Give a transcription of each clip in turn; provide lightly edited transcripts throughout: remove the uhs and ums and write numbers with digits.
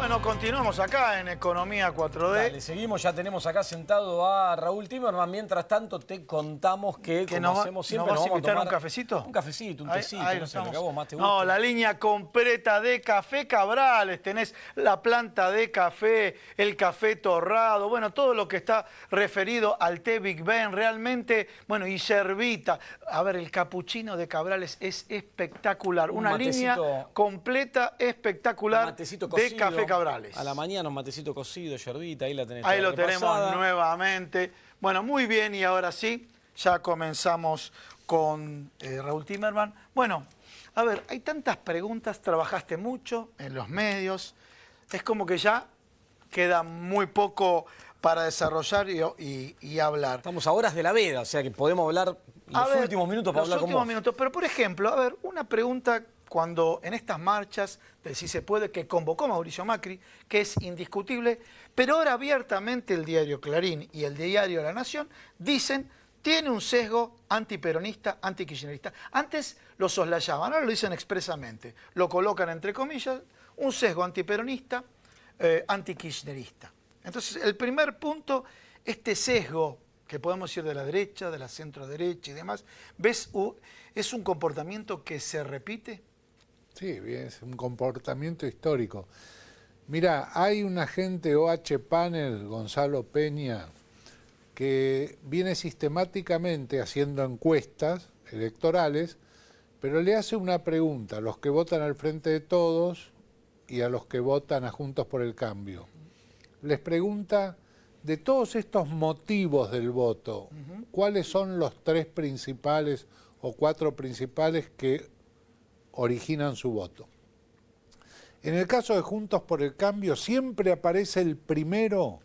Bueno, continuamos acá en Economía 4D. Dale, seguimos, ya tenemos acá sentado a Raúl Timerman. Mientras tanto, te contamos que, como hacemos siempre, ¿nos vas a invitar tomar un cafecito? Un cafecito, un tecito, Ahí no sé, lo estamos. que a vos más te gusta. No, la línea completa de Café Cabrales. Tenés la planta de café, el café torrado, bueno, todo lo que está referido al té Big Ben, realmente, bueno, y yerbita. A ver, el capuchino de Cabrales es espectacular. Una línea completa, espectacular de Café Cabrales. A la mañana un matecito cocido, yerbita, ahí la tenés. Ahí lo tenemos nuevamente. Bueno, muy bien, y ahora sí, ya comenzamos con Raúl Timerman. Bueno, a ver, hay tantas preguntas, trabajaste mucho en los medios, es como que ya queda muy poco para desarrollar y hablar. Estamos a horas de la veda, o sea que podemos hablar los últimos minutos para hablar con vos. Los últimos minutos, pero por ejemplo, a ver, una pregunta cuando en estas marchas de Si se puede, que convocó Mauricio Macri, que es indiscutible, pero ahora abiertamente el diario Clarín y el diario La Nación dicen tiene un sesgo antiperonista, antikirchnerista. Antes lo soslayaban, ahora lo dicen expresamente, lo colocan entre comillas, un sesgo antiperonista, antikirchnerista. Entonces, el primer punto, este sesgo que podemos decir de la derecha, de la centro derecha y demás, ¿ves? ¿Es un comportamiento que se repite? Sí, es un comportamiento histórico. Mira, hay un agente OH Panel, Gonzalo Peña, que viene sistemáticamente haciendo encuestas electorales, pero le hace una pregunta a los que votan al Frente de Todos y a los que votan a Juntos por el Cambio. Les pregunta, de todos estos motivos del voto, ¿cuáles son los 3 principales o 4 principales que originan su voto? En el caso de Juntos por el Cambio siempre aparece el primero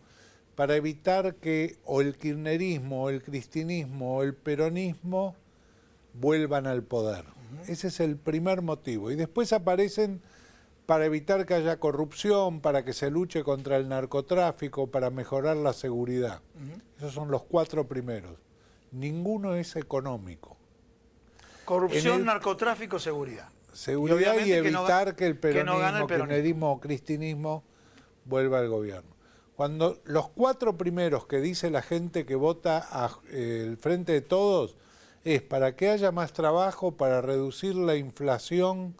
para evitar que o el kirchnerismo, o el cristinismo, o el peronismo vuelvan al poder. Ese es el primer motivo. Y después aparecen para evitar que haya corrupción, para que se luche contra el narcotráfico, para mejorar la seguridad. Esos son los 4 primeros. Ninguno es económico. Corrupción, narcotráfico, seguridad. Seguridad y evitar que el peronismo, kirchnerismo o cristinismo vuelva al gobierno. Cuando los 4 primeros que dice la gente que vota al Frente de Todos es para que haya más trabajo, para reducir la inflación,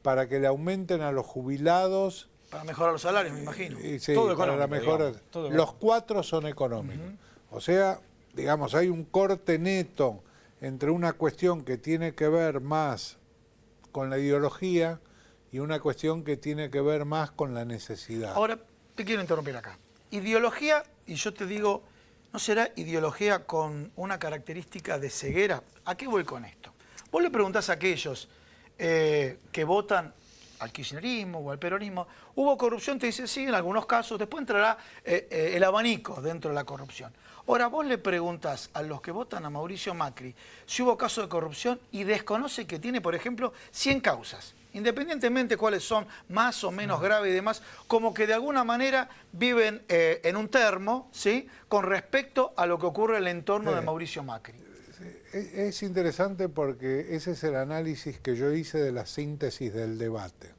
para que le aumenten a los jubilados. Para mejorar los salarios, me imagino. Sí, todo para la mejora. Los 4 son económicos. O sea, digamos, hay un corte neto entre una cuestión que tiene que ver más con la ideología y una cuestión que tiene que ver más con la necesidad. Ahora, te quiero interrumpir acá. Ideología, y yo te digo, ¿no será ideología con una característica de ceguera? ¿A qué voy con esto? Vos le preguntás a aquellos que votan al kirchnerismo o al peronismo, ¿hubo corrupción? Te dice sí, en algunos casos. Después entrará el abanico dentro de la corrupción. Ahora, vos le preguntás a los que votan a Mauricio Macri si hubo caso de corrupción y desconoce que tiene, por ejemplo, 100 causas. Independientemente cuáles son más o menos graves y demás, como que de alguna manera viven en un termo, ¿sí?, con respecto a lo que ocurre en el entorno de Mauricio Macri. Es interesante porque ese es el análisis que yo hice de la síntesis del debate.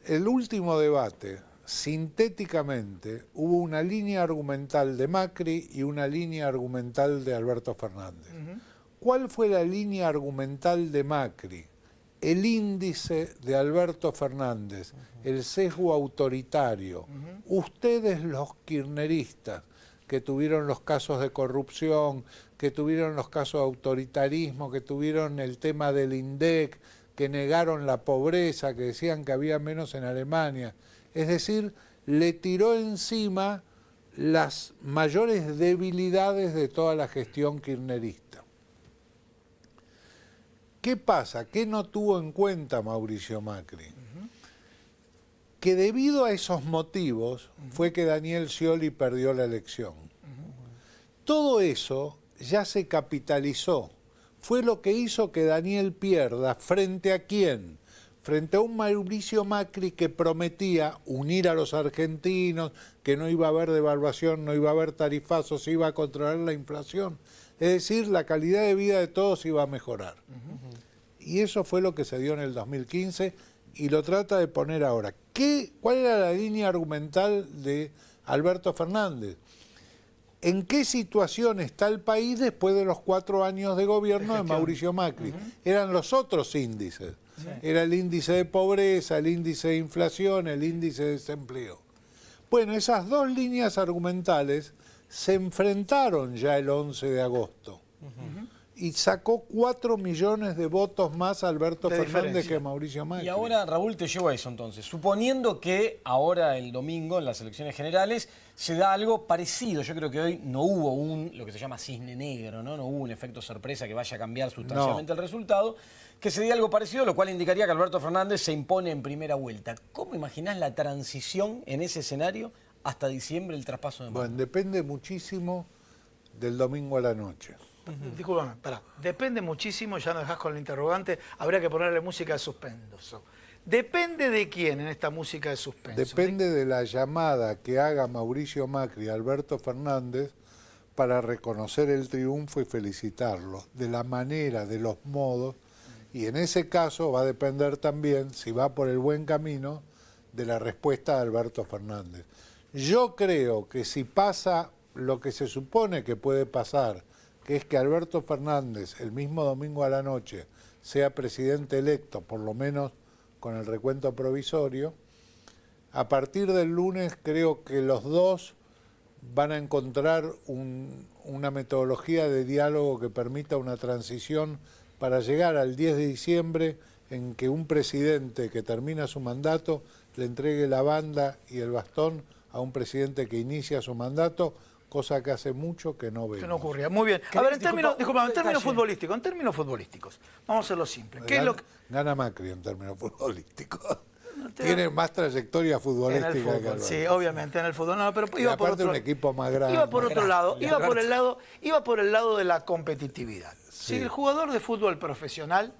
El último debate, sintéticamente, hubo una línea argumental de Macri y una línea argumental de Alberto Fernández. ¿Cuál fue la línea argumental de Macri? El índice de Alberto Fernández, el sesgo autoritario. Ustedes los kirchneristas, que tuvieron los casos de corrupción, que tuvieron los casos de autoritarismo, que tuvieron el tema del INDEC, que negaron la pobreza, que decían que había menos en Alemania. Es decir, le tiró encima las mayores debilidades de toda la gestión kirchnerista. ¿Qué pasa? ¿Qué no tuvo en cuenta Mauricio Macri? Que debido a esos motivos fue que Daniel Scioli perdió la elección. Todo eso ya se capitalizó. Fue lo que hizo que Daniel pierda. ¿Frente a quién? Frente a un Mauricio Macri que prometía unir a los argentinos, que no iba a haber devaluación, no iba a haber tarifazos, se iba a controlar la inflación. Es decir, la calidad de vida de todos iba a mejorar. Y eso fue lo que se dio en el 2015 y lo trata de poner ahora. ¿Cuál era la línea argumental de Alberto Fernández? ¿En qué situación está el país después de los 4 años de gobierno de Mauricio Macri? Eran los otros índices. Sí. Era el índice de pobreza, el índice de inflación, el índice de desempleo. Bueno, esas dos líneas argumentales se enfrentaron ya el 11 de agosto. Y sacó 4 millones de votos más Alberto Fernández que Mauricio Macri. Y ahora, Raúl, te llevo a eso entonces. Suponiendo que ahora el domingo, en las elecciones generales, se da algo parecido. Yo creo que hoy no hubo lo que se llama cisne negro, ¿no? No hubo un efecto sorpresa que vaya a cambiar sustancialmente el resultado. Que se dé algo parecido, lo cual indicaría que Alberto Fernández se impone en primera vuelta. ¿Cómo imaginás la transición en ese escenario hasta diciembre, el traspaso de mando? Bueno, depende muchísimo del domingo a la noche. Discúlpame, pará. Depende muchísimo, ya nos dejás con el interrogante, habría que ponerle música de suspenso. ¿Depende de quién en esta música de suspenso? Depende de la llamada que haga Mauricio Macri a Alberto Fernández para reconocer el triunfo y felicitarlo, de la manera, de los modos, y en ese caso va a depender también, si va por el buen camino, de la respuesta de Alberto Fernández. Yo creo que si pasa lo que se supone que puede pasar, que es que Alberto Fernández el mismo domingo a la noche sea presidente electo, por lo menos con el recuento provisorio, a partir del lunes creo que los dos van a encontrar una metodología de diálogo que permita una transición para llegar al 10 de diciembre en que un presidente que termina su mandato le entregue la banda y el bastón a un presidente que inicia su mandato, cosa que hace mucho que no vemos. Que no ocurría. Muy bien. A ver, en términos futbolísticos, vamos a hacerlo simple. ¿Qué es lo que... Gana Macri en términos futbolísticos. Tiene más trayectoria futbolística en el fútbol, que Alberto. sí, obviamente en el fútbol. No, pero iba por otro, un equipo más grande. Iba por otro lado, iba por el lado de la competitividad. Sí. Si el jugador de fútbol profesional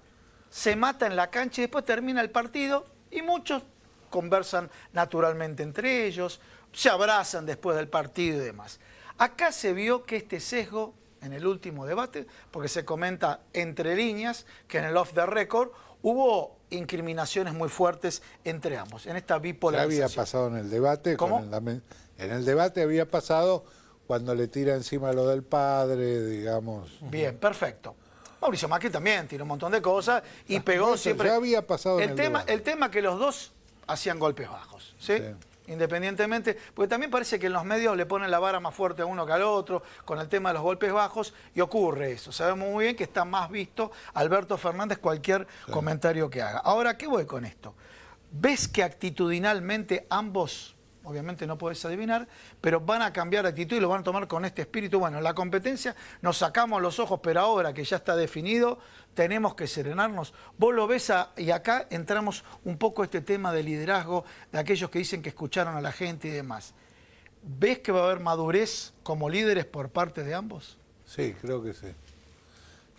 se mata en la cancha y después termina el partido y muchos conversan naturalmente entre ellos, se abrazan después del partido y demás. Acá se vio que este sesgo, en el último debate, porque se comenta entre líneas, que en el off the record hubo incriminaciones muy fuertes entre ambos, en esta bipolarización. Ya había pasado en el debate. ¿Cómo? En el debate había pasado cuando le tira encima lo del padre, digamos. Bien, perfecto. Mauricio Macri también tiró un montón de cosas y pegó siempre. Ya había pasado en el debate. El tema que los dos hacían golpes bajos, ¿sí? Sí. Independientemente, porque también parece que en los medios le ponen la vara más fuerte a uno que al otro con el tema de los golpes bajos y ocurre eso. Sabemos muy bien que está más visto Alberto Fernández cualquier comentario que haga. Ahora, ¿qué voy con esto? ¿Ves que actitudinalmente ambos, obviamente no podés adivinar, pero van a cambiar de actitud y lo van a tomar con este espíritu? Bueno, en la competencia nos sacamos los ojos, pero ahora que ya está definido, tenemos que serenarnos. Vos lo ves y acá entramos un poco a este tema de liderazgo, de aquellos que dicen que escucharon a la gente y demás. ¿Ves que va a haber madurez como líderes por parte de ambos? Sí, creo que sí.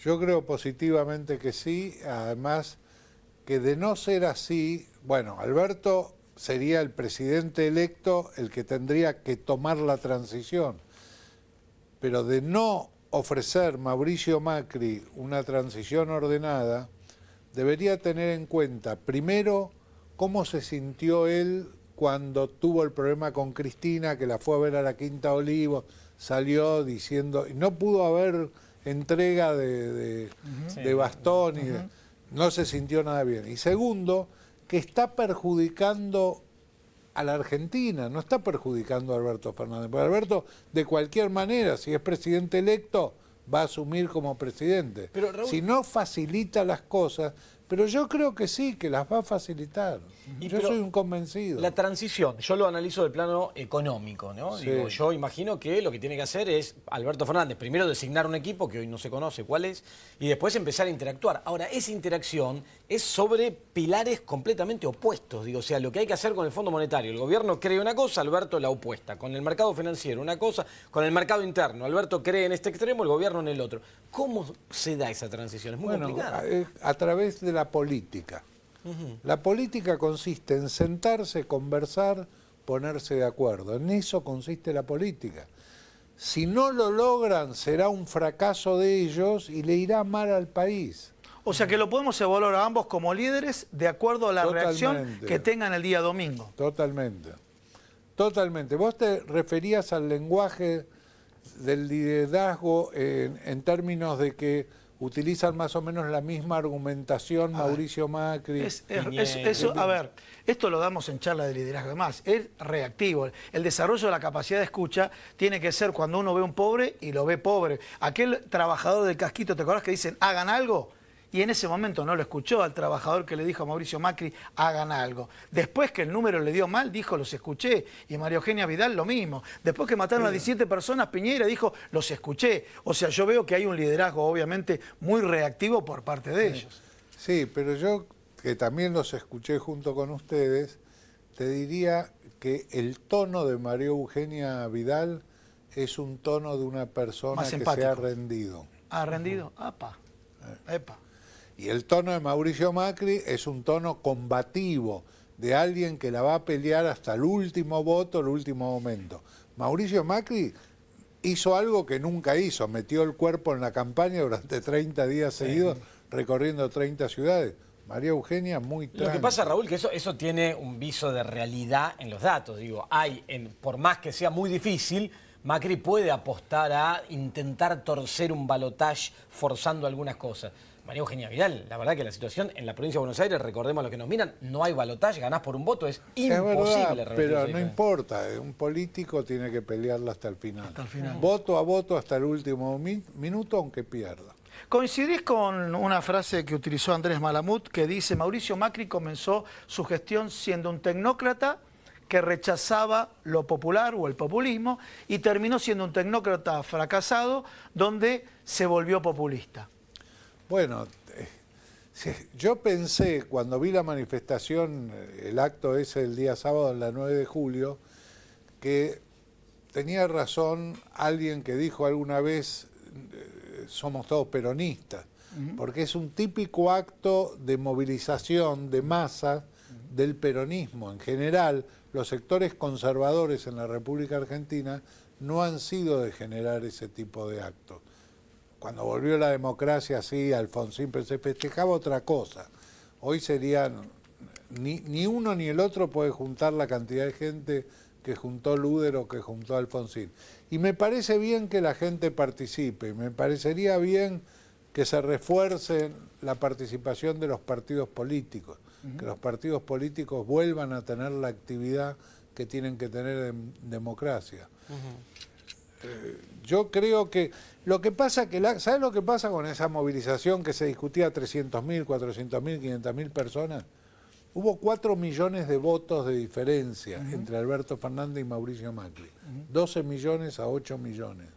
Yo creo positivamente que sí, además que de no ser así, bueno, Alberto sería el presidente electo el que tendría que tomar la transición, pero de no ofrecer Mauricio Macri una transición ordenada, debería tener en cuenta primero cómo se sintió él cuando tuvo el problema con Cristina, que la fue a ver a la Quinta Olivos, salió diciendo, y no pudo haber entrega de bastón, y no se sintió nada bien. Y segundo, que está perjudicando a la Argentina, no está perjudicando a Alberto Fernández. Porque Alberto, de cualquier manera, si es presidente electo, va a asumir como presidente. Pero, Raúl, si no facilita las cosas, pero yo creo que sí, que las va a facilitar. Yo soy un convencido. La transición, yo lo analizo del plano económico, ¿no? Sí. Digo, yo imagino que lo que tiene que hacer es Alberto Fernández, primero designar un equipo que hoy no se conoce cuál es, y después empezar a interactuar. Ahora, esa interacción es sobre pilares completamente opuestos. Digo, o sea, lo que hay que hacer con el Fondo Monetario. El gobierno cree una cosa, Alberto la opuesta. Con el mercado financiero una cosa, con el mercado interno. Alberto cree en este extremo, el gobierno en el otro. ¿Cómo se da esa transición? Es muy complicada. A través de la política. La política consiste en sentarse, conversar, ponerse de acuerdo. En eso consiste la política. Si no lo logran, será un fracaso de ellos y le irá mal al país. O sea que lo podemos evaluar a ambos como líderes de acuerdo a la reacción Totalmente. que tengan el día domingo. Totalmente. Totalmente. Vos te referías al lenguaje del liderazgo en términos de que utilizan más o menos la misma argumentación Mauricio Macri. Eso, a ver, esto lo damos en charla de liderazgo. Además, es reactivo. El desarrollo de la capacidad de escucha tiene que ser cuando uno ve un pobre y lo ve pobre. Aquel trabajador del casquito, ¿te acordás que dicen hagan algo? Y en ese momento no lo escuchó al trabajador que le dijo a Mauricio Macri, hagan algo. Después que el número le dio mal, dijo, los escuché. Y María Eugenia Vidal lo mismo. Después que mataron a 17 personas, Piñera dijo, los escuché. O sea, yo veo que hay un liderazgo, obviamente, muy reactivo por parte de ellos. Sí, pero yo, que también los escuché junto con ustedes, te diría que el tono de María Eugenia Vidal es un tono de una persona Más que empático. se ha rendido. ¿Ha rendido? ¡Apa! ¡Epa! Y el tono de Mauricio Macri es un tono combativo, de alguien que la va a pelear hasta el último voto, el último momento. Mauricio Macri hizo algo que nunca hizo, metió el cuerpo en la campaña durante 30 días seguidos, recorriendo 30 ciudades. María Eugenia muy tranquila. Lo que pasa, Raúl, que eso tiene un viso de realidad en los datos. Digo, por más que sea muy difícil, Macri puede apostar a intentar torcer un balotaje forzando algunas cosas. María Eugenia Vidal, la verdad que la situación en la provincia de Buenos Aires, recordemos a los que nos miran, no hay balotaje, ganás por un voto, es imposible. Es verdad, pero no importa, un político tiene que pelearla hasta el final. Hasta el final. Voto a voto hasta el último minuto, aunque pierda. ¿Coincidís con una frase que utilizó Andrés Malamud que dice Mauricio Macri comenzó su gestión siendo un tecnócrata que rechazaba lo popular o el populismo y terminó siendo un tecnócrata fracasado donde se volvió populista? Bueno, yo pensé cuando vi la manifestación, el acto ese el día sábado, la 9 de julio, que tenía razón alguien que dijo alguna vez, somos todos peronistas, porque es un típico acto de movilización de masas del peronismo. En general, los sectores conservadores en la República Argentina no han sido de generar ese tipo de actos. Cuando volvió la democracia, sí, Alfonsín, pero se festejaba otra cosa. Hoy serían, ni uno ni el otro puede juntar la cantidad de gente que juntó Luder o que juntó Alfonsín. Y me parece bien que la gente participe, me parecería bien que se refuerce la participación de los partidos políticos, que los partidos políticos vuelvan a tener la actividad que tienen que tener en democracia. Yo creo que lo que pasa ¿sabes lo que pasa con esa movilización que se discutía 300.000, 400.000, 500.000 personas? Hubo 4 millones de votos de diferencia entre Alberto Fernández y Mauricio Macri. 12 millones a 8 millones.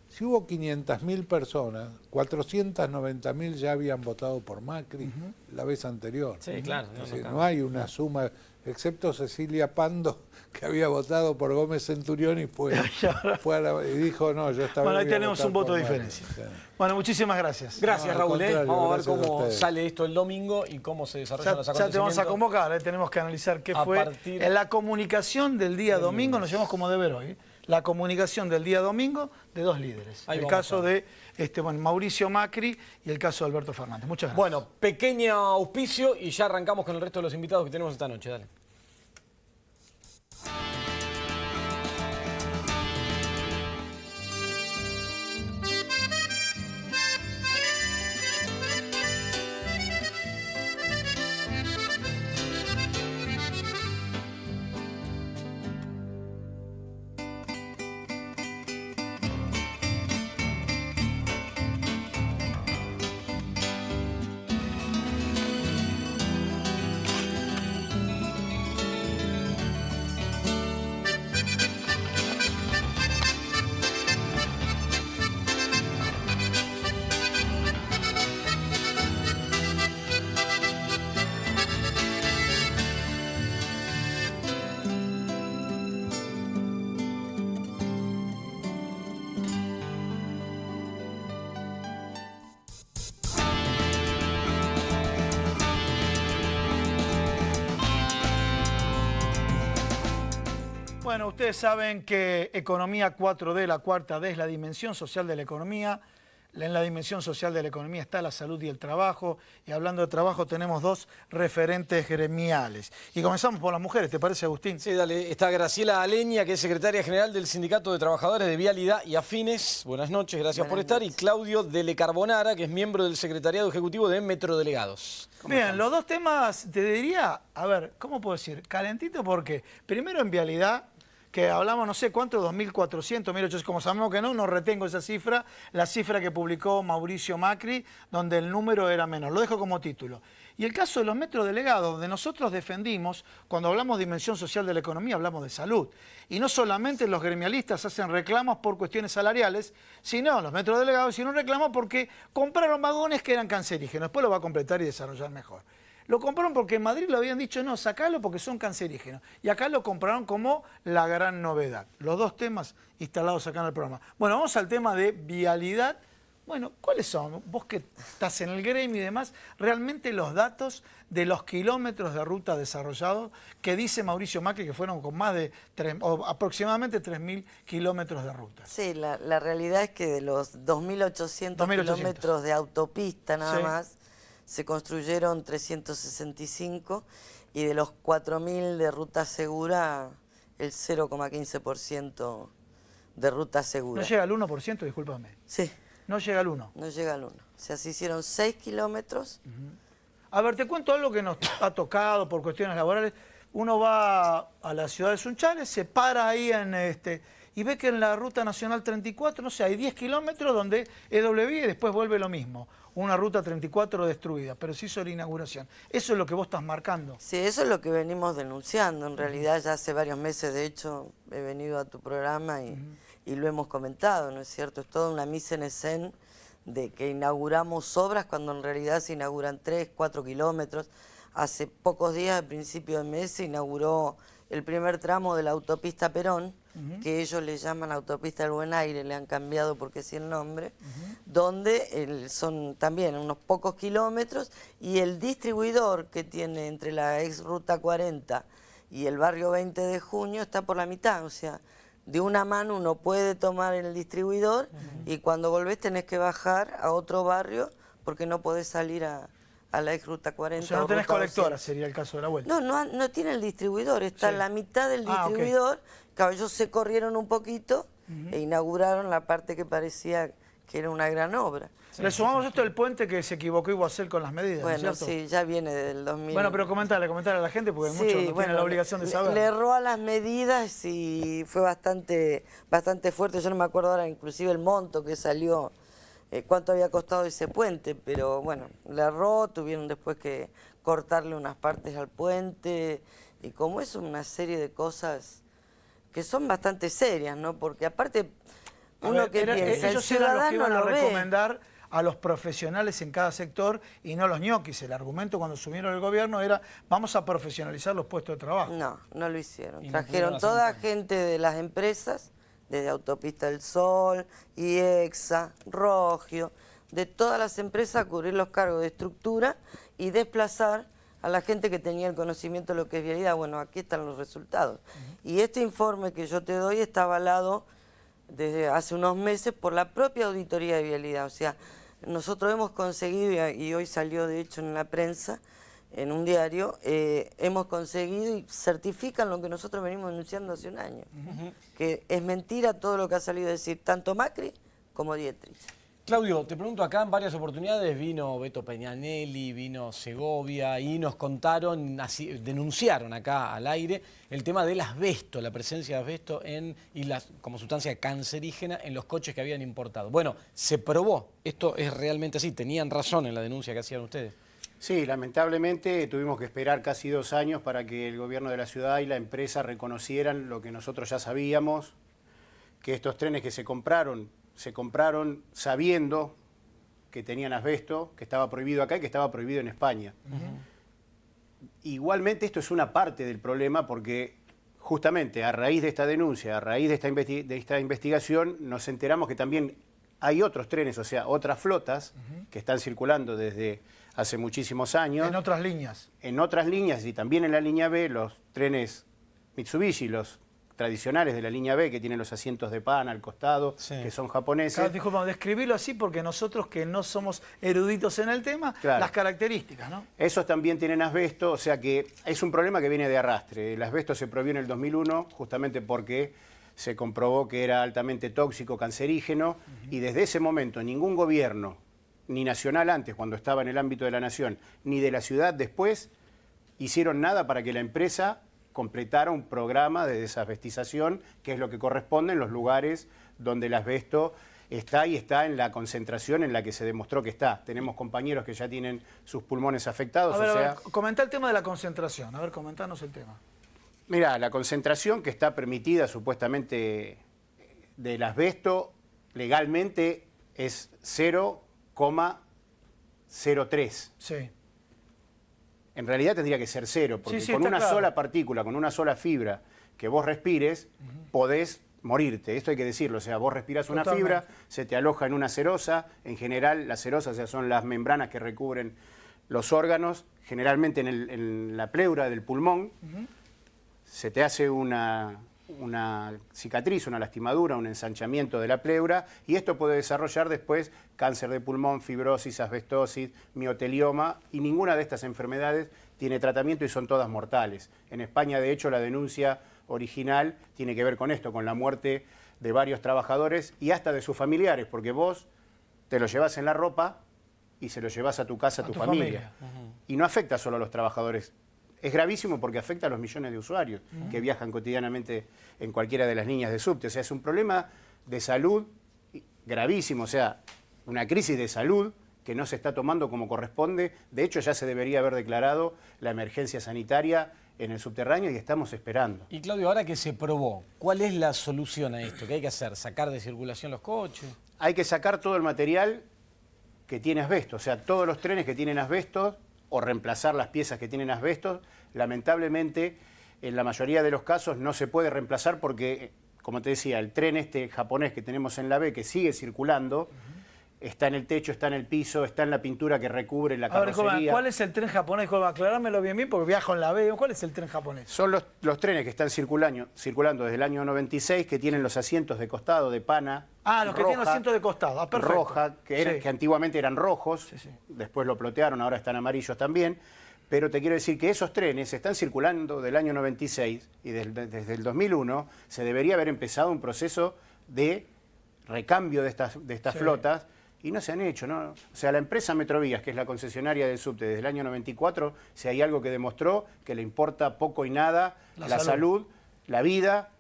Si hubo 500.000 personas, 490.000 ya habían votado por Macri la vez anterior. Sí, claro. No hay una suma, excepto Cecilia Pando, que había votado por Gómez Centurión y y dijo, no, yo estaba... Bueno, ahí tenemos un voto de diferencia. Sí. Bueno, muchísimas gracias. Gracias, No, Raúl. contrario, Vamos a ver gracias a cómo ustedes. sale esto el domingo y cómo se desarrollan los Ya acontecimientos. te vamos a convocar, tenemos que analizar qué fue en la comunicación del día domingo, nos llevamos como deber hoy, la comunicación del día domingo de dos líderes. Ahí el vamos caso de Mauricio Macri y el caso de Alberto Fernández. Muchas gracias. Bueno, pequeño auspicio y ya arrancamos con el resto de los invitados que tenemos esta noche. Dale. Bueno, ustedes saben que Economía 4D, la cuarta D, es la dimensión social de la economía. En la dimensión social de la economía está la salud y el trabajo. Y hablando de trabajo, tenemos dos referentes gremiales. Y comenzamos por las mujeres, ¿te parece, Agustín? Sí, dale. Está Graciela Aleña, que es secretaria general del Sindicato de Trabajadores de Vialidad y Afines. Buenas noches, gracias por estar. Y Claudio Dele Carbonara, que es miembro del Secretariado Ejecutivo de Metrodelegados. Bien, los dos temas, te diría, a ver, ¿cómo puedo decir? Calentito porque, primero en vialidad, que hablamos no sé cuánto, 2.400, 1.800, como sabemos que no retengo esa cifra, la cifra que publicó Mauricio Macri, donde el número era menor. Lo dejo como título. Y el caso de los metrodelegados, donde nosotros defendimos, cuando hablamos de dimensión social de la economía, hablamos de salud. Y no solamente los gremialistas hacen reclamos por cuestiones salariales, sino los metrodelegados hicieron reclamos porque compraron vagones que eran cancerígenos. Después lo va a completar y desarrollar mejor. Lo compraron porque en Madrid lo habían dicho, no, sacalo porque son cancerígenos. Y acá lo compraron como la gran novedad. Los dos temas instalados acá en el programa. Bueno, vamos al tema de vialidad. Bueno, ¿cuáles son? Vos que estás en el gremio y demás, realmente los datos de los kilómetros de ruta desarrollados que dice Mauricio Macri que fueron con más de aproximadamente 3.000 kilómetros de ruta. Sí, la realidad es que de los 2.800 kilómetros de autopista nada más, se construyeron 365 y de los 4.000 de ruta segura, el 0,15% de ruta segura. ¿No llega al 1%? Discúlpame. Sí. No llega al 1%. No llega al 1%. O sea, se hicieron 6 kilómetros. A ver, te cuento algo que nos ha tocado por cuestiones laborales. Uno va a la ciudad de Sunchales, se para ahí y ve que en la ruta nacional 34, no sé, hay 10 kilómetros donde es doble vía y después vuelve lo mismo. Una ruta 34 destruida, pero se hizo la inauguración. Eso es lo que vos estás marcando. Sí, eso es lo que venimos denunciando. En realidad ya hace varios meses, de hecho, he venido a tu programa y lo hemos comentado, ¿no es cierto? Es toda una mise en scène de que inauguramos obras cuando en realidad se inauguran 3, 4 kilómetros. Hace pocos días, al principio del mes, se inauguró el primer tramo de la autopista Perón, que ellos le llaman autopista del Buen Aire, le han cambiado porque sí el nombre, donde son también unos pocos kilómetros y el distribuidor que tiene entre la ex Ruta 40 y el barrio 20 de Junio está por la mitad, o sea, de una mano uno puede tomar el distribuidor y cuando volvés tenés que bajar a otro barrio porque no podés salir a la ex Ruta 40. O sea, no tenés Ruta colectora, 200. sería el caso de la vuelta. No tiene el distribuidor, está en la mitad del distribuidor. Claro, ellos se corrieron un poquito e inauguraron la parte que parecía que era una gran obra. Le sumamos esto del puente que se equivocó Iguacel con las medidas, Bueno, ¿no es cierto? sí, ya viene del 2000. Bueno, pero comentale a la gente porque muchos no tienen la obligación de saber. Le erró a las medidas y fue bastante fuerte. Yo no me acuerdo ahora inclusive el monto que salió, cuánto había costado ese puente, pero bueno, le erró, tuvieron después que cortarle unas partes al puente y como es una serie de cosas que son bastante serias, ¿no? Porque aparte, uno que piensa, el ellos eran los que ciudadano iban a lo ve. recomendar a los profesionales en cada sector y no los ñoquis. El argumento cuando asumieron el gobierno era vamos a profesionalizar los puestos de trabajo. No lo hicieron. Y no Trajeron pudieron toda hacer gente de las empresas, desde Autopista del Sol, IEXA, Rogio, de todas las empresas a cubrir los cargos de estructura y desplazar a la gente que tenía el conocimiento de lo que es vialidad. Bueno, aquí están los resultados. Y este informe que yo te doy está avalado desde hace unos meses por la propia auditoría de vialidad. O sea, nosotros hemos conseguido, y hoy salió de hecho en la prensa, en un diario, hemos conseguido y certifican lo que nosotros venimos denunciando hace un año. Que es mentira todo lo que ha salido a decir tanto Macri como Dietrich. Claudio, te pregunto, acá en varias oportunidades vino Beto Peñanelli, vino Segovia y nos contaron, denunciaron acá al aire el tema del asbesto, la presencia de asbesto como sustancia cancerígena en los coches que habían importado. Bueno, se probó, esto es realmente así, tenían razón en la denuncia que hacían ustedes. Sí, lamentablemente tuvimos que esperar casi 2 años para que el gobierno de la ciudad y la empresa reconocieran lo que nosotros ya sabíamos, que estos trenes que se compraron sabiendo que tenían asbesto, que estaba prohibido acá y que estaba prohibido en España. Igualmente esto es una parte del problema porque justamente a raíz de esta denuncia, a raíz de esta investigación, nos enteramos que también hay otros trenes, o sea, otras flotas que están circulando desde hace muchísimos años. En otras líneas. En otras líneas y también en la línea B, los trenes Mitsubishi, los tradicionales de la línea B, que tienen los asientos de pana al costado, Sí. que son japoneses. Claro, disculpa, describirlo así porque nosotros que no somos eruditos en el tema, Claro. las características, ¿no? Esos también tienen asbesto, o sea que es un problema que viene de arrastre. El asbesto se prohibió en el 2001 justamente porque se comprobó que era altamente tóxico, cancerígeno, y desde ese momento ningún gobierno, ni nacional antes, cuando estaba en el ámbito de la nación, ni de la ciudad después, hicieron nada para que la empresa completara un programa de desasbestización, que es lo que corresponde en los lugares donde el asbesto está y está en la concentración en la que se demostró que está. Tenemos compañeros que ya tienen sus pulmones afectados, A ver, o sea... comenta el tema de la concentración. A ver, comentanos el tema. Mirá, la concentración que está permitida supuestamente del asbesto legalmente es 0,03. Sí. En realidad tendría que ser 0, porque Sí, sí, con está una claro. sola partícula, con una sola fibra que vos respires, podés morirte. Esto hay que decirlo, o sea, vos respirás una Totalmente. fibra, se te aloja en una serosa. En general, las serosas ya son las membranas que recubren los órganos, generalmente en la pleura del pulmón. Se te hace una cicatriz, una lastimadura, un ensanchamiento de la pleura, y esto puede desarrollar después cáncer de pulmón, fibrosis, asbestosis, miotelioma, y ninguna de estas enfermedades tiene tratamiento y son todas mortales. En España, de hecho, la denuncia original tiene que ver con esto, con la muerte de varios trabajadores y hasta de sus familiares, porque vos te lo llevas en la ropa y se lo llevas a tu casa, a tu familia. Y no afecta solo a los trabajadores. Es gravísimo porque afecta a los millones de usuarios que viajan cotidianamente en cualquiera de las líneas de subte. O sea, es un problema de salud gravísimo, o sea, una crisis de salud que no se está tomando como corresponde. De hecho, ya se debería haber declarado la emergencia sanitaria en el subterráneo y estamos esperando. Y Claudio, ahora que se probó, ¿cuál es la solución a esto? ¿Qué hay que hacer? ¿Sacar de circulación los coches? Hay que sacar todo el material que tiene asbesto, o sea, todos los trenes que tienen asbesto, o reemplazar las piezas que tienen asbesto. Lamentablemente, en la mayoría de los casos no se puede reemplazar porque, como te decía, el tren este japonés que tenemos en la B, que sigue circulando, está en el techo, está en el piso, está en la pintura que recubre la A ver, carrocería. ¿cuál es el tren japonés? Aclarármelo bien porque viajo en la B. ¿Cuál es el tren japonés? Son los trenes que están circulando desde el año 96, que tienen los asientos de costado de pana. Ah, los que tienen asientos de costado. Ah, perfecto. Roja, que Sí. antiguamente eran rojos, Sí, sí. después lo plotearon, ahora están amarillos también. Pero te quiero decir que esos trenes están circulando del año 96 y desde el 2001 se debería haber empezado un proceso de recambio de estas Sí. flotas. Y no se han hecho, ¿no? O sea, la empresa Metrovías, que es la concesionaria del subte desde el año 94, si hay algo que demostró que le importa poco y nada la salud, la vida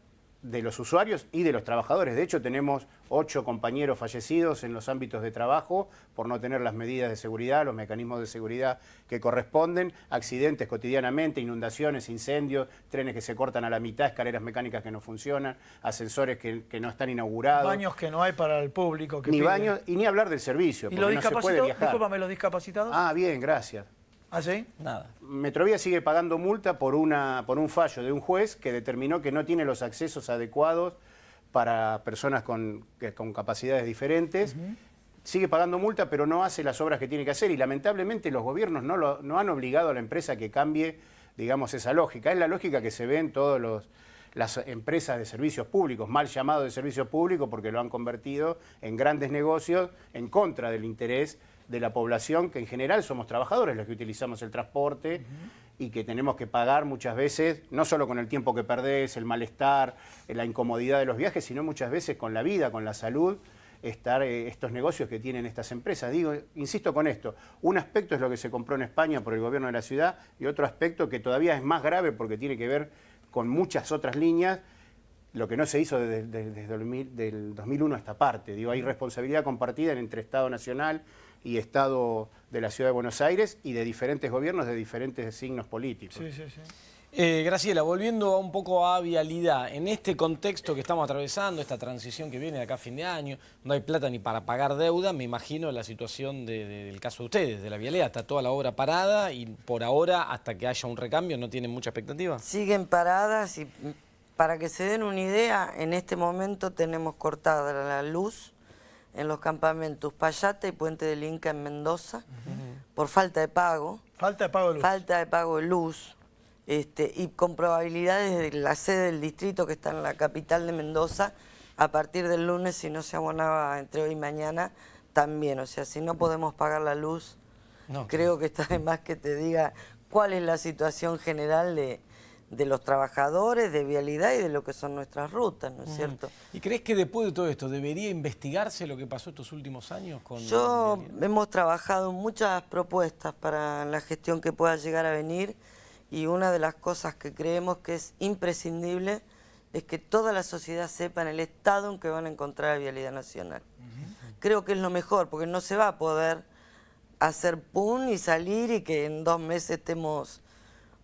de los usuarios y de los trabajadores. De hecho, tenemos 8 compañeros fallecidos en los ámbitos de trabajo por no tener las medidas de seguridad, los mecanismos de seguridad que corresponden, accidentes cotidianamente, inundaciones, incendios, trenes que se cortan a la mitad, escaleras mecánicas que no funcionan, ascensores que no están inaugurados. Baños que no hay para el público. Que Ni pide. baños, y ni hablar del servicio, ¿Y porque los no se puede discapacitados? viajar. Discúlpame, ¿los discapacitados? Ah, bien, gracias. ¿Ah, sí? Nada. Metrovía sigue pagando multa por un fallo de un juez que determinó que no tiene los accesos adecuados para personas con capacidades diferentes. Sigue pagando multa, pero no hace las obras que tiene que hacer. Y lamentablemente los gobiernos no han obligado a la empresa a que cambie, digamos, esa lógica. Es la lógica que se ve en todas las empresas de servicios públicos, mal llamados de servicios públicos porque lo han convertido en grandes negocios en contra del interés de la población, que en general somos trabajadores los que utilizamos el transporte y que tenemos que pagar muchas veces, no solo con el tiempo que perdés, el malestar, la incomodidad de los viajes, sino muchas veces con la vida, con la salud, estos negocios que tienen estas empresas. Digo, insisto con esto, un aspecto es lo que se compró en España por el gobierno de la ciudad y otro aspecto que todavía es más grave porque tiene que ver con muchas otras líneas, lo que no se hizo desde el 2001 a esta parte. Digo, hay responsabilidad compartida entre Estado Nacional y Estado de la Ciudad de Buenos Aires y de diferentes gobiernos de diferentes signos políticos. Sí, sí, sí. Graciela, volviendo un poco a vialidad, en este contexto que estamos atravesando, esta transición que viene de acá a fin de año, no hay plata ni para pagar deuda, me imagino la situación del caso de ustedes, de la vialidad, está toda la obra parada y por ahora, hasta que haya un recambio, ¿no tienen mucha expectativa? Siguen paradas y para que se den una idea, en este momento tenemos cortada la luz en los campamentos Payata y Puente del Inca en Mendoza por falta de pago. Falta de pago de luz. Falta de pago de luz. y con probabilidades de la sede del distrito que está en la capital de Mendoza, a partir del lunes, si no se abonaba entre hoy y mañana, también. O sea, si no podemos pagar la luz, No, creo que está de más que te diga cuál es la situación general de los trabajadores, de vialidad y de lo que son nuestras rutas, ¿no es cierto? ¿Y crees que después de todo esto debería investigarse lo que pasó estos últimos años con Hemos trabajado en muchas propuestas para la gestión que pueda llegar a venir, y una de las cosas que creemos que es imprescindible es que toda la sociedad sepa en el estado en que van a encontrar la vialidad nacional. Creo que es lo mejor, porque no se va a poder hacer pum y salir y que en 2 meses estemos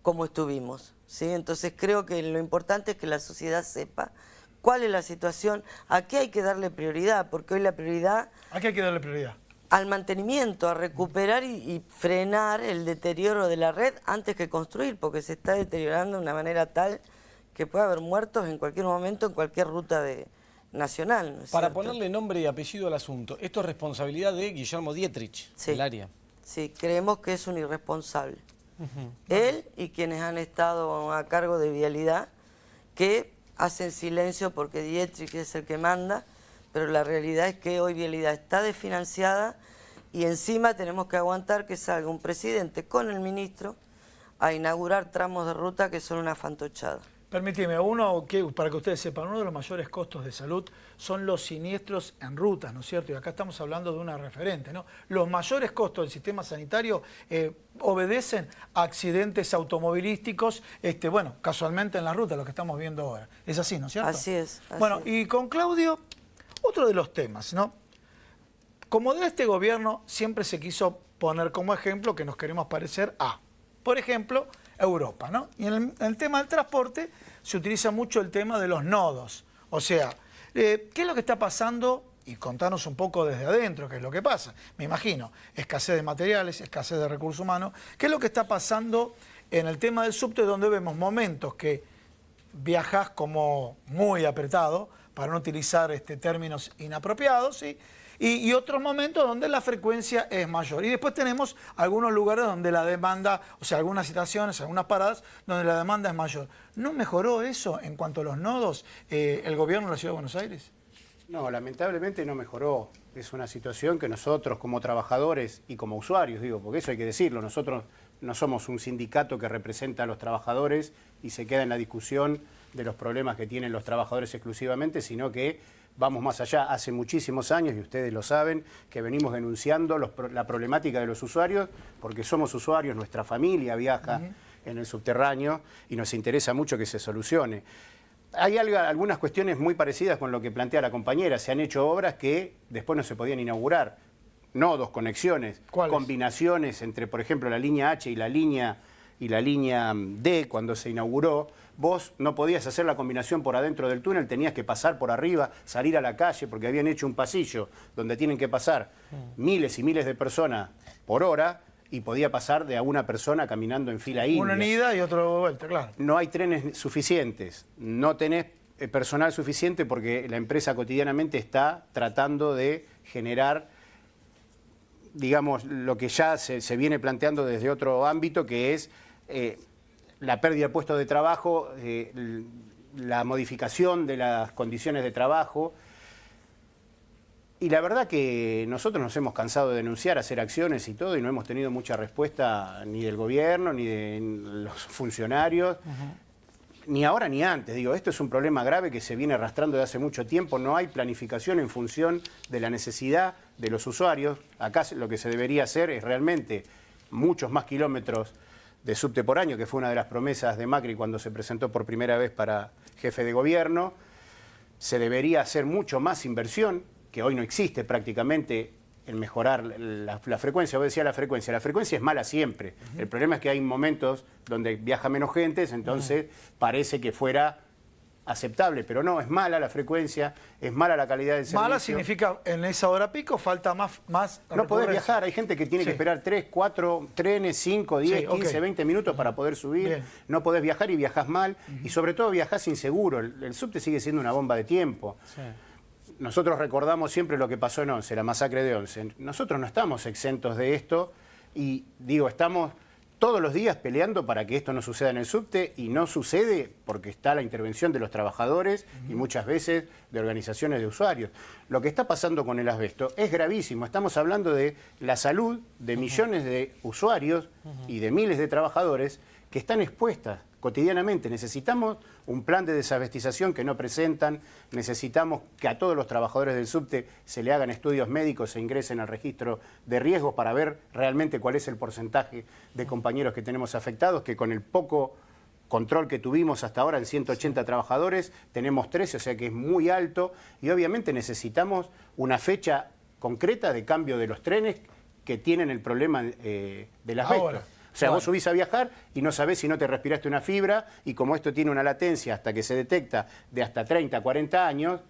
como estuvimos, ¿sí? Entonces creo que lo importante es que la sociedad sepa cuál es la situación, a qué hay que darle prioridad, porque hoy la prioridad... ¿A qué hay que darle prioridad? Al mantenimiento, a recuperar y frenar el deterioro de la red antes que construir, porque se está deteriorando de una manera tal que puede haber muertos en cualquier momento en cualquier ruta nacional, ¿no es Para cierto? ponerle nombre y apellido al asunto, esto es responsabilidad de Guillermo Dietrich, Sí. del área. Sí, creemos que es un irresponsable. Él y quienes han estado a cargo de vialidad, que hacen silencio porque Dietrich es el que manda, pero la realidad es que hoy vialidad está desfinanciada y encima tenemos que aguantar que salga un presidente con el ministro a inaugurar tramos de ruta que son una fantochada. Permíteme, para que ustedes sepan, uno de los mayores costos de salud son los siniestros en rutas, ¿no es cierto? Y acá estamos hablando de una referente, ¿no? Los mayores costos del sistema sanitario obedecen a accidentes automovilísticos, bueno, casualmente en la ruta, lo que estamos viendo ahora. Es así, ¿no es cierto? Así es. Bueno, y con Claudio, otro de los temas, ¿no? Como de este gobierno siempre se quiso poner como ejemplo que nos queremos parecer a, por ejemplo, Europa, ¿no? Y en el tema del transporte se utiliza mucho el tema de los nodos. O sea, ¿qué es lo que está pasando? Y contanos un poco desde adentro qué es lo que pasa. Me imagino, escasez de materiales, escasez de recursos humanos. ¿Qué es lo que está pasando en el tema del subte, donde vemos momentos que viajas como muy apretado, para no utilizar términos inapropiados, ¿sí? Y otros momentos donde la frecuencia es mayor. Y después tenemos algunos lugares donde la demanda, o sea, algunas situaciones, algunas paradas, donde la demanda es mayor. ¿No mejoró eso en cuanto a los nodos el gobierno de la Ciudad de Buenos Aires? No, lamentablemente no mejoró. Es una situación que nosotros como trabajadores y como usuarios, digo, porque eso hay que decirlo, nosotros no somos un sindicato que representa a los trabajadores y se queda en la discusión de los problemas que tienen los trabajadores exclusivamente, sino que vamos más allá. Hace muchísimos años, y ustedes lo saben, que venimos denunciando la problemática de los usuarios, porque somos usuarios, nuestra familia viaja en el subterráneo y nos interesa mucho que se solucione. Hay algunas cuestiones muy parecidas con lo que plantea la compañera. Se han hecho obras que después no se podían inaugurar. Nodos, conexiones, ¿cuáles? Combinaciones entre, por ejemplo, la línea H y la línea D, cuando se inauguró. Vos no podías hacer la combinación por adentro del túnel, tenías que pasar por arriba, salir a la calle, porque habían hecho un pasillo donde tienen que pasar miles y miles de personas por hora, y podía pasar de a una persona caminando en fila india. Uno en ida y otro de vuelta, claro. No hay trenes suficientes, no tenés personal suficiente porque la empresa cotidianamente está tratando de generar, digamos, lo que ya se viene planteando desde otro ámbito, que es la pérdida de puestos de trabajo, la modificación de las condiciones de trabajo. Y la verdad que nosotros nos hemos cansado de denunciar, hacer acciones y todo, y no hemos tenido mucha respuesta ni del gobierno, ni de los funcionarios, ni ahora ni antes. Digo, esto es un problema grave que se viene arrastrando de hace mucho tiempo. No hay planificación en función de la necesidad de los usuarios. Acá lo que se debería hacer es realmente muchos más kilómetros de subte por año, que fue una de las promesas de Macri cuando se presentó por primera vez para jefe de gobierno. Se debería hacer mucho más inversión, que hoy no existe prácticamente, en mejorar la frecuencia. Vos decías la frecuencia es mala siempre. El problema es que hay momentos donde viaja menos gente, entonces parece que fuera aceptable, pero no, es mala la frecuencia, es mala la calidad del servicio. Mala significa, en esa hora pico falta más no podés viajar, hay gente que tiene que esperar 3, 4 trenes, 5, 10, 15, 20 minutos para poder subir. Bien. No podés viajar y viajás mal, y sobre todo viajás inseguro. El subte sigue siendo una bomba de tiempo. Sí. Nosotros recordamos siempre lo que pasó en Once, la masacre de Once. Nosotros no estamos exentos de esto y digo, estamos todos los días peleando para que esto no suceda en el subte, y no sucede porque está la intervención de los trabajadores y muchas veces de organizaciones de usuarios. Lo que está pasando con el asbesto es gravísimo. Estamos hablando de la salud de millones de usuarios y de miles de trabajadores que están expuestas cotidianamente. Necesitamos un plan de desasbestización que no presentan, necesitamos que a todos los trabajadores del subte se le hagan estudios médicos, se ingresen al registro de riesgos para ver realmente cuál es el porcentaje de compañeros que tenemos afectados, que con el poco control que tuvimos hasta ahora en 180 trabajadores, tenemos 13, o sea que es muy alto, y obviamente necesitamos una fecha concreta de cambio de los trenes que tienen el problema del asbesto. Ahora. O sea, vos subís a viajar y no sabés si no te respiraste una fibra, y como esto tiene una latencia hasta que se detecta de hasta 30, 40 años,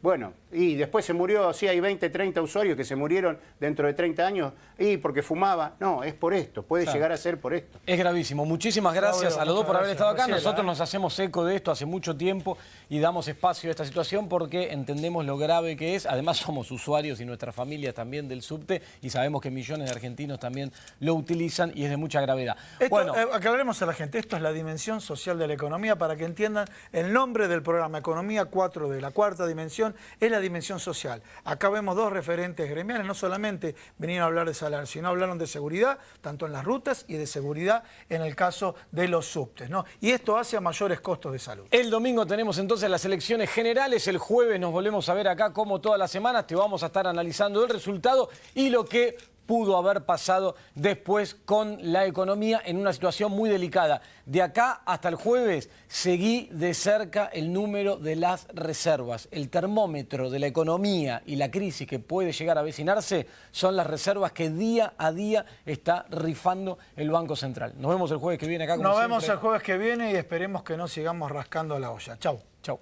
bueno, y después se murió, sí, hay 20, 30 usuarios que se murieron dentro de 30 años, y porque fumaba. No, es por esto, puede llegar a ser por esto. Es gravísimo. Muchísimas gracias Claudio, a los dos por haber muchas estado acá. gracias. Nosotros nos hacemos eco de esto hace mucho tiempo y damos espacio a esta situación porque entendemos lo grave que es. Además somos usuarios y nuestras familias también del subte, y sabemos que millones de argentinos también lo utilizan y es de mucha gravedad. Esto, Bueno, aclaremos a la gente, esto es la dimensión social de la economía, para que entiendan el nombre del programa, Economía 4D, la cuarta dimensión, es la dimensión social. Acá vemos dos referentes gremiales, no solamente vinieron a hablar de salario, sino hablaron de seguridad, tanto en las rutas, y de seguridad en el caso de los subtes, ¿no? Y esto hace a mayores costos de salud. el domingo tenemos entonces las elecciones generales, el jueves nos volvemos a ver acá como todas las semanas, te vamos a estar analizando el resultado y lo que pudo haber pasado después con la economía en una situación muy delicada. De acá hasta el jueves seguí de cerca el número de las reservas. El termómetro de la economía y la crisis que puede llegar a avecinarse son las reservas que día a día está rifando el Banco Central. Nos vemos el jueves que viene acá. Como Nos siempre. vemos el jueves que viene y esperemos que no sigamos rascando la olla. Chau. Chau.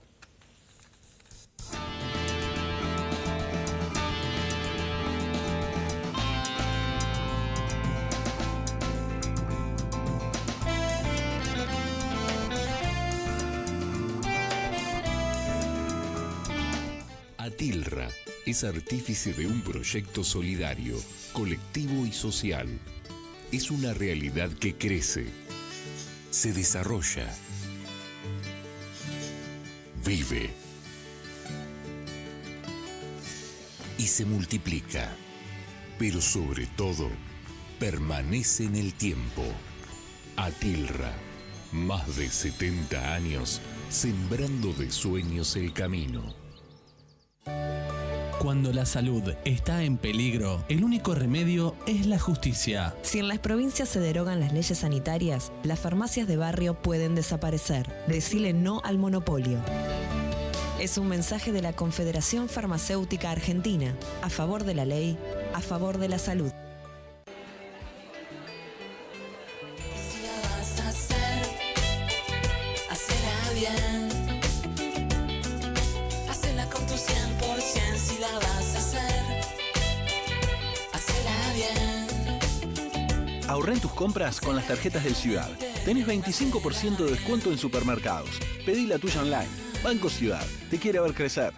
Atilra es artífice de un proyecto solidario, colectivo y social. Es una realidad que crece, se desarrolla, vive y se multiplica, pero sobre todo permanece en el tiempo. Atilra, más de 70 años sembrando de sueños el camino. Cuando la salud está en peligro, el único remedio es la justicia. Si en las provincias se derogan las leyes sanitarias, las farmacias de barrio pueden desaparecer. Decile no al monopolio. Es un mensaje de la Confederación Farmacéutica Argentina, a favor de la ley, a favor de la salud. Si la vas a hacer, hacela bien. Hacela con tu 100%. Si la vas a hacer, hacela bien. Ahorrá en tus compras con las tarjetas del Ciudad. Tenés 25% de descuento en supermercados. Pedí la tuya online. Banco Ciudad. Te quiere ver crecer.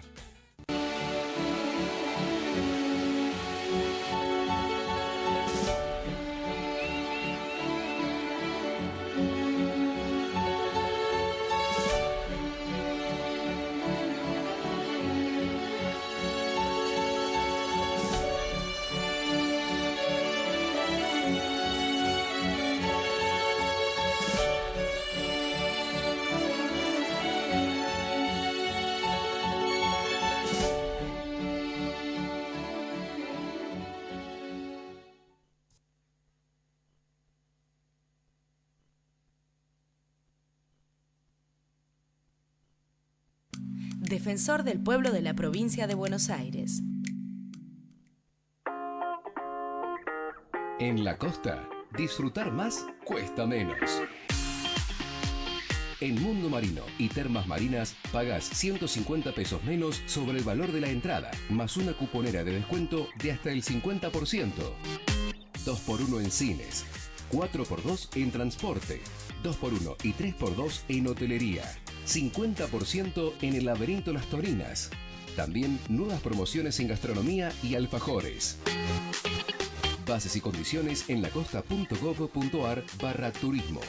Defensor del pueblo de la provincia de Buenos Aires. En la costa, disfrutar más cuesta menos. En Mundo Marino y Termas Marinas pagás 150 pesos menos sobre el valor de la entrada, más una cuponera de descuento de hasta el 50%. 2x1 en cines, 4x2 en transporte, 2x1 y 3x2 en hotelería, 50% en el Laberinto Las Torinas. También nuevas promociones en gastronomía y alfajores. Bases y condiciones en lacosta.gov.ar/turismo.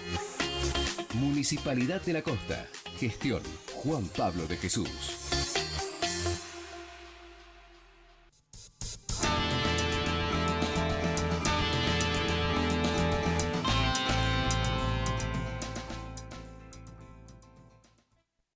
Municipalidad de la Costa. Gestión Juan Pablo de Jesús.